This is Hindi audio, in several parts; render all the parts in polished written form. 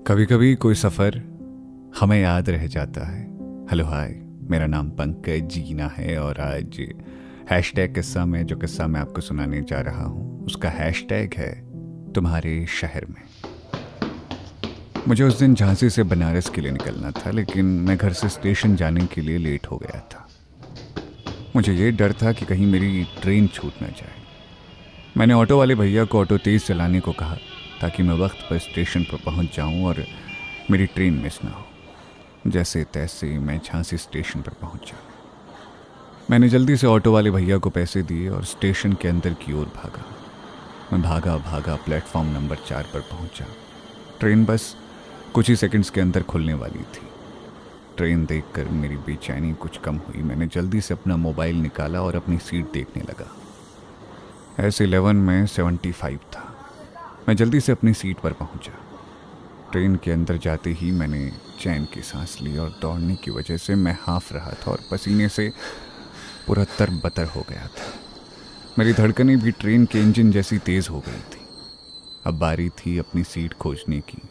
कभी कभी कोई सफ़र हमें याद रह जाता है। हेलो हाय, मेरा नाम पंकज जीना है और आज हैशटैग किस्सा में जो किस्सा मैं आपको सुनाने जा रहा हूँ उसका हैशटैग है तुम्हारे शहर में। मुझे उस दिन झांसी से बनारस के लिए निकलना था, लेकिन मैं घर से स्टेशन जाने के लिए लेट हो गया था। मुझे ये डर था कि कहीं मेरी ट्रेन छूट ना जाए। मैंने ऑटो वाले भैया को ऑटो तेज़ चलाने को कहा ताकि मैं वक्त पर स्टेशन पर पहुंच जाऊं और मेरी ट्रेन मिस ना हो। जैसे तैसे मैं झांसी स्टेशन पर पहुंचा। मैंने जल्दी से ऑटो वाले भैया को पैसे दिए और स्टेशन के अंदर की ओर भागा। मैं भागा भागा प्लेटफॉर्म नंबर 4 पर पहुंचा। ट्रेन बस कुछ ही सेकंड्स के अंदर खुलने वाली थी। ट्रेन देखकर मेरी बेचैनी कुछ कम हुई। मैंने जल्दी से अपना मोबाइल निकाला और अपनी सीट देखने लगा। S11 में 75 था। मैं जल्दी से अपनी सीट पर पहुंचा। ट्रेन के अंदर जाते ही मैंने चैन की सांस ली और दौड़ने की वजह से मैं हाफ रहा था और पसीने से पूरा तरबतर हो गया था। मेरी धड़कनें भी ट्रेन के इंजन जैसी तेज़ हो गई थी। अब बारी थी अपनी सीट खोजने की।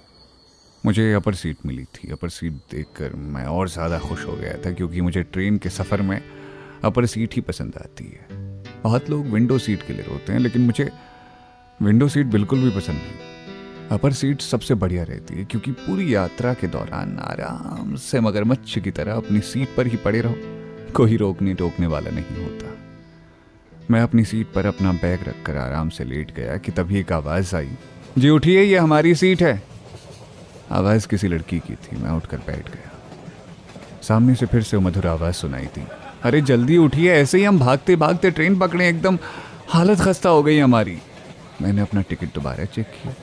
मुझे अपर सीट मिली थी। अपर सीट देखकर मैं और ज़्यादा खुश हो गया था, क्योंकि मुझे ट्रेन के सफ़र में अपर सीट ही पसंद आती है। बहुत लोग विंडो सीट के लिए रोते हैं, लेकिन मुझे विंडो सीट बिल्कुल भी पसंद नहीं। अपर सीट सबसे बढ़िया रहती है, क्योंकि पूरी यात्रा के दौरान आराम से मगरमच्छ की तरह अपनी सीट पर ही पड़े रहो। कोई रोकने टोकने वाला नहीं होता। मैं अपनी सीट पर अपना बैग रखकर आराम से लेट गया कि तभी एक आवाज़ आई, जी उठिए, ये हमारी सीट है। आवाज़ किसी लड़की की थी। मैं उठकर बैठ गया। सामने से फिर से मधुर आवाज़ सुनाई थी, अरे जल्दी उठिए, ऐसे ही हम भागते भागते ट्रेन पकड़े, एकदम हालत खस्ता हो गई हमारी। मैंने अपना टिकट दोबारा चेक किया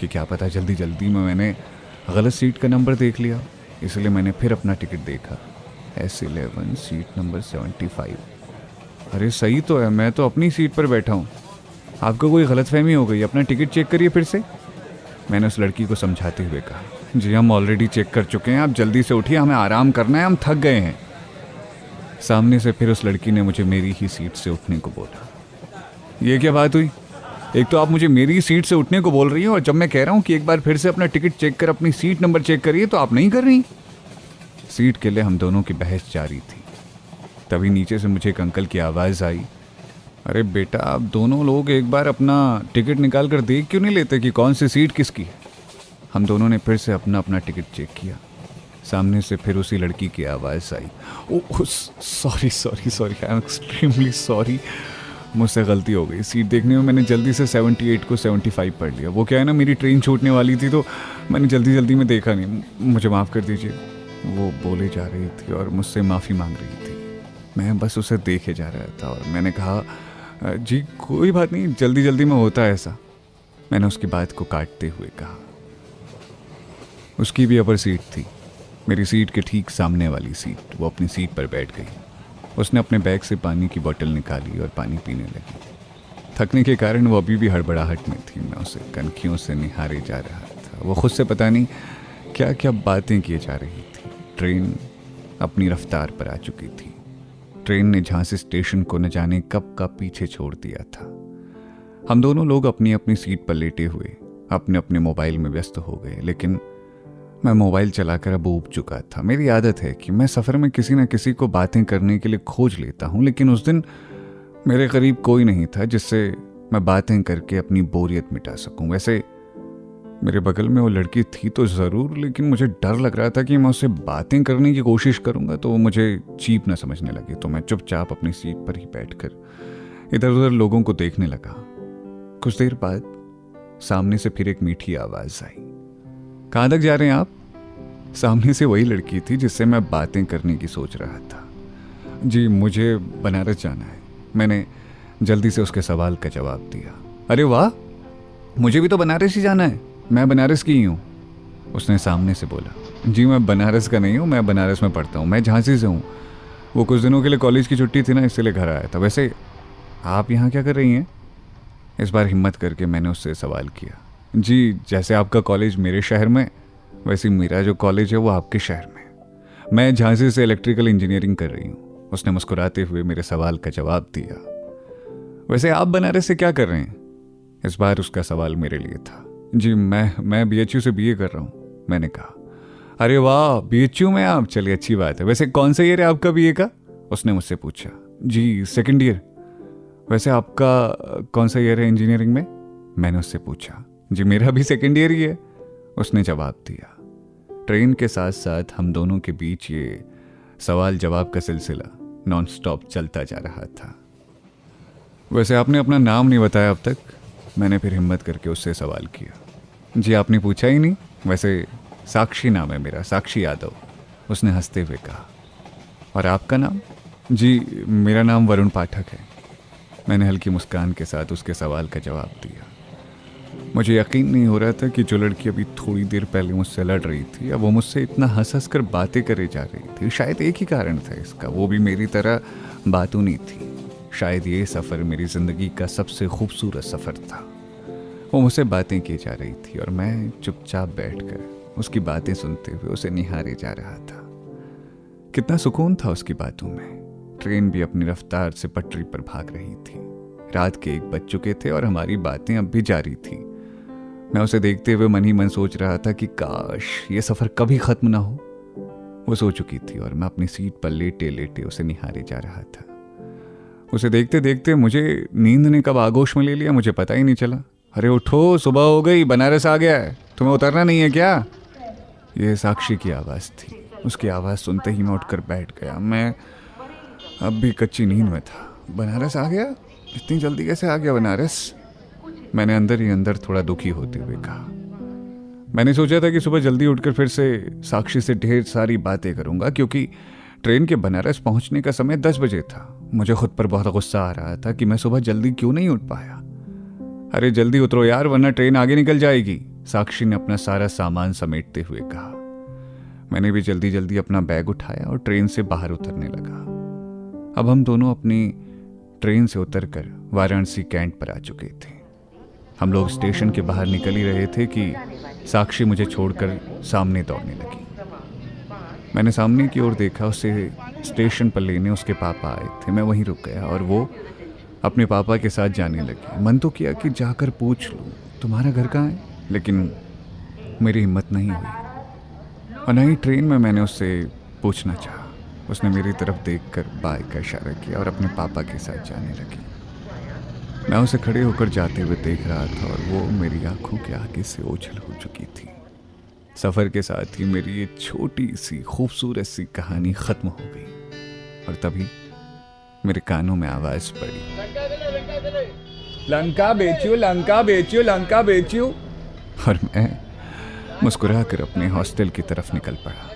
कि क्या पता जल्दी जल्दी में मैंने गलत सीट का नंबर देख लिया, इसलिए मैंने फिर अपना टिकट देखा। S11 seat number 75। अरे सही तो है, मैं तो अपनी सीट पर बैठा हूँ। आपको कोई गलतफहमी हो गई, अपना टिकट चेक करिए फिर से। मैंने उस लड़की को समझाते हुए कहा, जी हम ऑलरेडी चेक कर चुके हैं, आप जल्दी से उठिए, हमें आराम करना है, हम थक गए हैं। सामने से फिर उस लड़की ने मुझे मेरी ही सीट से उठने को बोला। ये क्या बात हुई? एक तो आप मुझे मेरी सीट से उठने को बोल रही हैं, और जब मैं कह रहा हूँ कि एक बार फिर से अपना टिकट चेक कर अपनी सीट नंबर चेक करिए तो आप नहीं कर रही। सीट के लिए हम दोनों की बहस जारी थी। तभी नीचे से मुझे एक अंकल की आवाज़ आई, अरे बेटा, आप दोनों लोग एक बार अपना टिकट निकाल कर देख क्यों नहीं लेते कि कौन सी सीट किसकी है। हम दोनों ने फिर से अपना अपना टिकट चेक किया। सामने से फिर उसी लड़की की आवाज़ आई, oh sorry sorry sorry, I am extremely sorry, मुझसे गलती हो गई। सीट देखने में मैंने जल्दी से 78 को 75 पढ़ लिया। वो क्या है ना, मेरी ट्रेन छूटने वाली थी तो मैंने जल्दी जल्दी में देखा नहीं, मुझे माफ़ कर दीजिए। वो बोले जा रही थी और मुझसे माफ़ी मांग रही थी। मैं बस उसे देखे जा रहा था और मैंने कहा, जी कोई बात नहीं, जल्दी जल्दी में होता है ऐसा। मैंने उसकी बात को काटते हुए कहा। उसकी भी अपर सीट थी, मेरी सीट के ठीक सामने वाली सीट। वो अपनी सीट पर बैठ गई। उसने अपने बैग से पानी की बोतल निकाली और पानी पीने लगी। थकने के कारण वो अभी भी हड़बड़ाहट में थी। मैं उसे कनखियों से निहारे जा रहा था। वो खुद से पता नहीं क्या क्या बातें किए जा रही थी। ट्रेन अपनी रफ्तार पर आ चुकी थी। ट्रेन ने झांसी स्टेशन को न जाने कब का पीछे छोड़ दिया था। हम दोनों लोग अपनी अपनी सीट पर लेटे हुए अपने अपने मोबाइल में व्यस्त हो गए, लेकिन मैं मोबाइल चलाकर अब ऊब चुका था। मेरी आदत है कि मैं सफ़र में किसी न किसी को बातें करने के लिए खोज लेता हूँ, लेकिन उस दिन मेरे करीब कोई नहीं था जिससे मैं बातें करके अपनी बोरियत मिटा सकूं। वैसे मेरे बगल में वो लड़की थी तो ज़रूर, लेकिन मुझे डर लग रहा था कि मैं उससे बातें करने की कोशिश करूँगा तो वो मुझे चीप ना समझने लगे। तो मैं चुपचाप अपनी सीट पर ही बैठकर इधर उधर लोगों को देखने लगा। कुछ देर बाद सामने से फिर एक मीठी आवाज़ आई, कहाँ तक जा रहे हैं आप? सामने से वही लड़की थी जिससे मैं बातें करने की सोच रहा था। जी मुझे बनारस जाना है। मैंने जल्दी से उसके सवाल का जवाब दिया। अरे वाह, मुझे भी तो बनारस ही जाना है, मैं बनारस की ही हूँ। उसने सामने से बोला, जी मैं बनारस का नहीं हूँ, मैं बनारस में पढ़ता हूँ, मैं झांसी से हूँ। वो कुछ दिनों के लिए कॉलेज की छुट्टी थी ना, इसलिए घर आया था। वैसे आप यहाँ क्या कर रही हैं? इस बार हिम्मत करके मैंने उससे सवाल किया। जी जैसे आपका कॉलेज मेरे शहर में, वैसे मेरा जो कॉलेज है वो आपके शहर में। मैं झांसी से इलेक्ट्रिकल इंजीनियरिंग कर रही हूँ। उसने मुस्कुराते हुए मेरे सवाल का जवाब दिया। वैसे आप बनारस से क्या कर रहे हैं? इस बार उसका सवाल मेरे लिए था। जी मैं BHU से BA कर रहा हूँ। मैंने कहा। अरे वाह, बीएचयू में आप, चलिए अच्छी बात है। वैसे कौन सा ईयर है आपका बीए का? उसने मुझसे पूछा। जी सेकंड ईयर। वैसे आपका कौन सा ईयर है इंजीनियरिंग में? मैंने उससे पूछा। जी मेरा भी सेकंड ईयर ही है, उसने जवाब दिया। ट्रेन के साथ साथ हम दोनों के बीच ये सवाल जवाब का सिलसिला नॉन स्टॉप चलता जा रहा था। वैसे आपने अपना नाम नहीं बताया अब तक, मैंने फिर हिम्मत करके उससे सवाल किया। जी आपने पूछा ही नहीं। वैसे साक्षी नाम है मेरा, साक्षी यादव, उसने हंसते हुए कहा। और आपका नाम? जी मेरा नाम वरुण पाठक है, मैंने हल्की मुस्कान के साथ उसके सवाल का जवाब दिया। मुझे यकीन नहीं हो रहा था कि जो लड़की अभी थोड़ी देर पहले मुझसे लड़ रही थी, अब वो मुझसे इतना हंस हंस कर बातें करे जा रही थी। शायद एक ही कारण था इसका, वो भी मेरी तरह बातूनी थी। शायद ये सफ़र मेरी ज़िंदगी का सबसे खूबसूरत सफ़र था। वो मुझसे बातें की जा रही थी और मैं चुपचाप बैठकर उसकी बातें सुनते हुए उसे निहारे जा रहा था। कितना सुकून था उसकी बातों में। ट्रेन भी अपनी रफ्तार से पटरी पर भाग रही थी। रात के 1 बज चुके थे और हमारी बातें अब भी जारी थी। मैं उसे देखते हुए मन ही मन सोच रहा था कि काश ये सफ़र कभी ख़त्म ना हो। वो सो चुकी थी और मैं अपनी सीट पर लेटे लेटे उसे निहारे जा रहा था। उसे देखते देखते मुझे नींद ने कब आगोश में ले लिया मुझे पता ही नहीं चला। अरे उठो, सुबह हो गई, बनारस आ गया है, तुम्हें उतरना नहीं है क्या? यह साक्षी की आवाज़ थी। उसकी आवाज़ सुनते ही मैं उठकर बैठ गया। मैं अब भी कच्ची नींद में था। बनारस आ गया? इतनी जल्दी कैसे आ गया बनारस? मैंने अंदर ही अंदर थोड़ा दुखी होते हुए कहा। मैंने सोचा था कि सुबह जल्दी उठकर फिर से साक्षी से ढेर सारी बातें करूंगा, क्योंकि ट्रेन के बनारस पहुंचने का समय 10 बजे था। मुझे खुद पर बहुत गुस्सा आ रहा था कि मैं सुबह जल्दी क्यों नहीं उठ पाया। अरे जल्दी उतरो यार, वरना ट्रेन आगे निकल जाएगी, साक्षी ने अपना सारा सामान समेटते हुए कहा। मैंने भी जल्दी जल्दी अपना बैग उठाया और ट्रेन से बाहर उतरने लगा। अब हम दोनों अपनी ट्रेन से उतरकर वाराणसी कैंट पर आ चुके थे। हम लोग स्टेशन के बाहर निकल ही रहे थे कि साक्षी मुझे छोड़कर सामने दौड़ने लगी। मैंने सामने की ओर देखा, उसे स्टेशन पर लेने उसके पापा आए थे। मैं वहीं रुक गया और वो अपने पापा के साथ जाने लगी। मन तो किया कि जाकर पूछ लूँ तुम्हारा घर कहाँ है, लेकिन मेरी हिम्मत नहीं हुई और न ही ट्रेन में मैंने उससे पूछना चाहा। उसने मेरी तरफ देखकर बाय का इशारा किया और अपने पापा के साथ जाने लगी। मैं उसे खड़े होकर जाते हुए देख रहा था और वो मेरी आंखों के आगे से ओझल हो चुकी थी। सफ़र के साथ ही मेरी ये छोटी सी खूबसूरत सी कहानी ख़त्म हो गई और तभी मेरे कानों में आवाज़ पड़ी, लंका बेचियो, लंका बेचियो, लंका बेचियो। और मैं मुस्कुराकर अपने हॉस्टल की तरफ निकल पड़ा।